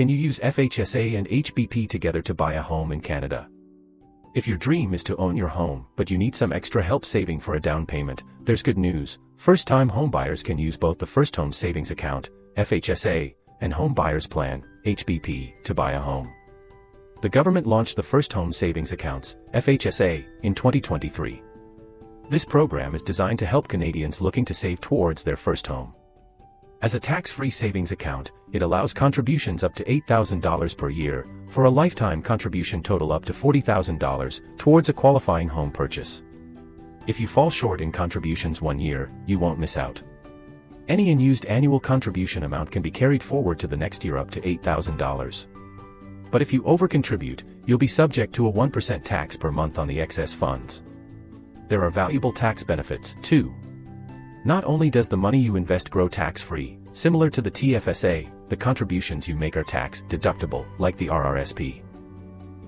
Can you use FHSA and HBP together to buy a home in Canada? If your dream is to own your home, but you need some extra help saving for a down payment, there's good news. First-time homebuyers can use both the First Home Savings Account, FHSA, and Home Buyers Plan, HBP, to buy a home. The government launched the First Home Savings Accounts, FHSA, in 2023. This program is designed to help Canadians looking to save towards their first home. As a tax-free savings account, it allows contributions up to $8,000 per year, for a lifetime contribution total up to $40,000, towards a qualifying home purchase. If you fall short in contributions one year, you won't miss out. Any unused annual contribution amount can be carried forward to the next year up to $8,000. But if you over-contribute, you'll be subject to a 1% tax per month on the excess funds. There are valuable tax benefits, too. Not only does the money you invest grow tax-free, similar to the TFSA, the contributions you make are tax-deductible, like the RRSP.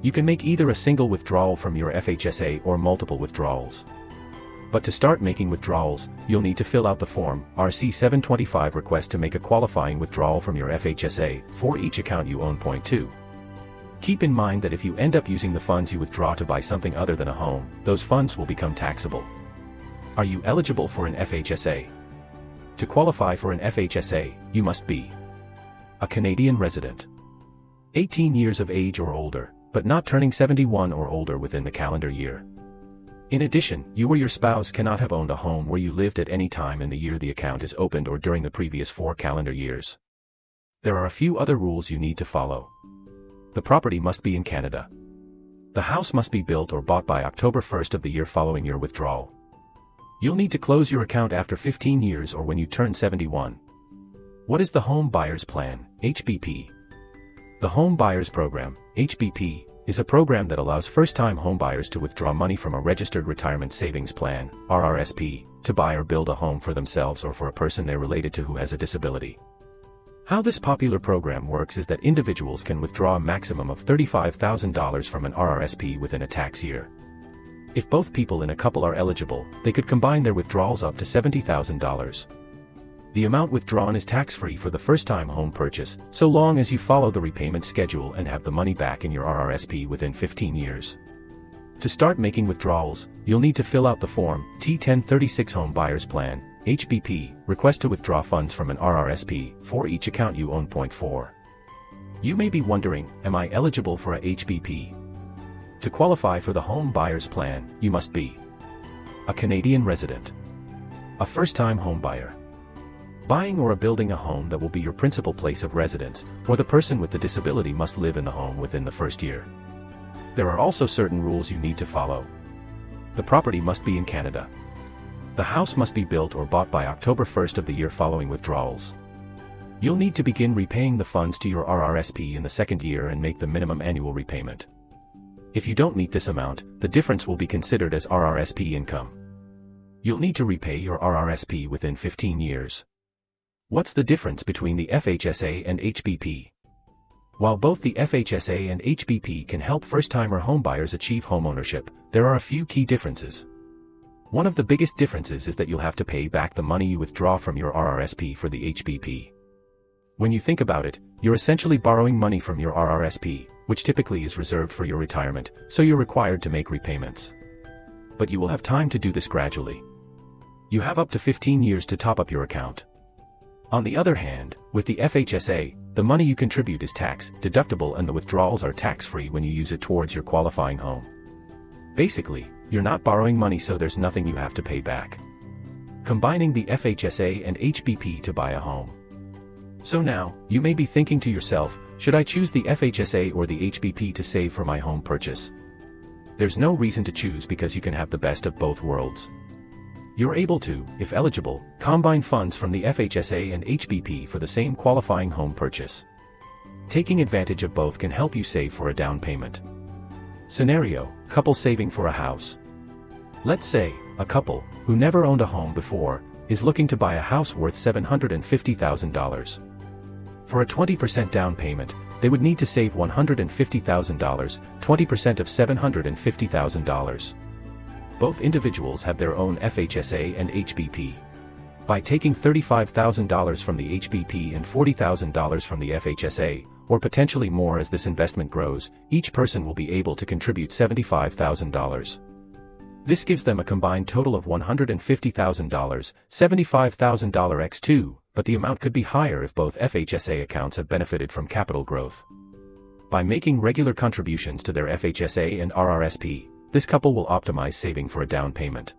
You can make either a single withdrawal from your FHSA or multiple withdrawals. But to start making withdrawals, you'll need to fill out the form, RC 725 request to make a qualifying withdrawal from your FHSA, for each account you own. Point 2. Keep in mind that if you end up using the funds you withdraw to buy something other than a home, those funds will become taxable. Are you eligible for an FHSA? To qualify for an FHSA, you must be a Canadian resident, 18 years of age or older, but not turning 71 or older within the calendar year. In addition, you or your spouse cannot have owned a home where you lived at any time in the year the account is opened or during the previous 4 calendar years. There are a few other rules you need to follow. The property must be in Canada. The house must be built or bought by October 1st of the year following your withdrawal. You'll need to close your account after 15 years or when you turn 71. What is the Home Buyers Plan, HBP? The Home Buyers Program, HBP, is a program that allows first-time homebuyers to withdraw money from a registered retirement savings plan, RRSP, to buy or build a home for themselves or for a person they're related to who has a disability. How this popular program works is that individuals can withdraw a maximum of $35,000 from an RRSP within a tax year. If both people in a couple are eligible, they could combine their withdrawals up to $70,000. The amount withdrawn is tax-free for the first-time home purchase, so long as you follow the repayment schedule and have the money back in your RRSP within 15 years. To start making withdrawals, you'll need to fill out the form, T1036 Home Buyers Plan, HBP, request to withdraw funds from an RRSP, for each account you own. Point 4. You may be wondering, am I eligible for a HBP? To qualify for the Home Buyers Plan, you must be a Canadian resident, a first-time homebuyer, buying or building a home that will be your principal place of residence, or the person with the disability must live in the home within the first year. There are also certain rules you need to follow. The property must be in Canada. The house must be built or bought by October 1st of the year following withdrawals. You'll need to begin repaying the funds to your RRSP in the second year and make the minimum annual repayment. If you don't meet this amount, the difference will be considered as RRSP income. You'll need to repay your RRSP within 15 years. What's the difference between the FHSA and HBP? While both the FHSA and HBP can help first-timer homebuyers achieve homeownership, there are a few key differences. One of the biggest differences is that you'll have to pay back the money you withdraw from your RRSP for the HBP. When you think about it, you're essentially borrowing money from your RRSP, which typically is reserved for your retirement, so you're required to make repayments. But you will have time to do this gradually. You have up to 15 years to top up your account. On the other hand, with the FHSA, the money you contribute is tax-deductible and the withdrawals are tax-free when you use it towards your qualifying home. Basically, you're not borrowing money, so there's nothing you have to pay back. Combining the FHSA and HBP to buy a home. So now, you may be thinking to yourself, should I choose the FHSA or the HBP to save for my home purchase? There's no reason to choose because you can have the best of both worlds. You're able to, if eligible, combine funds from the FHSA and HBP for the same qualifying home purchase. Taking advantage of both can help you save for a down payment. Scenario: couple saving for a house. Let's say, a couple, who never owned a home before, is looking to buy a house worth $750,000. For a 20% down payment, they would need to save $150,000, 20% of $750,000. Both individuals have their own FHSA and HBP. By taking $35,000 from the HBP and $40,000 from the FHSA, or potentially more as this investment grows. Each person will be able to contribute $75,000. This gives them a combined total of $150,000, $75,000 x 2, but the amount could be higher if both FHSA accounts have benefited from capital growth. By making regular contributions to their FHSA and RRSP, this couple will optimize saving for a down payment.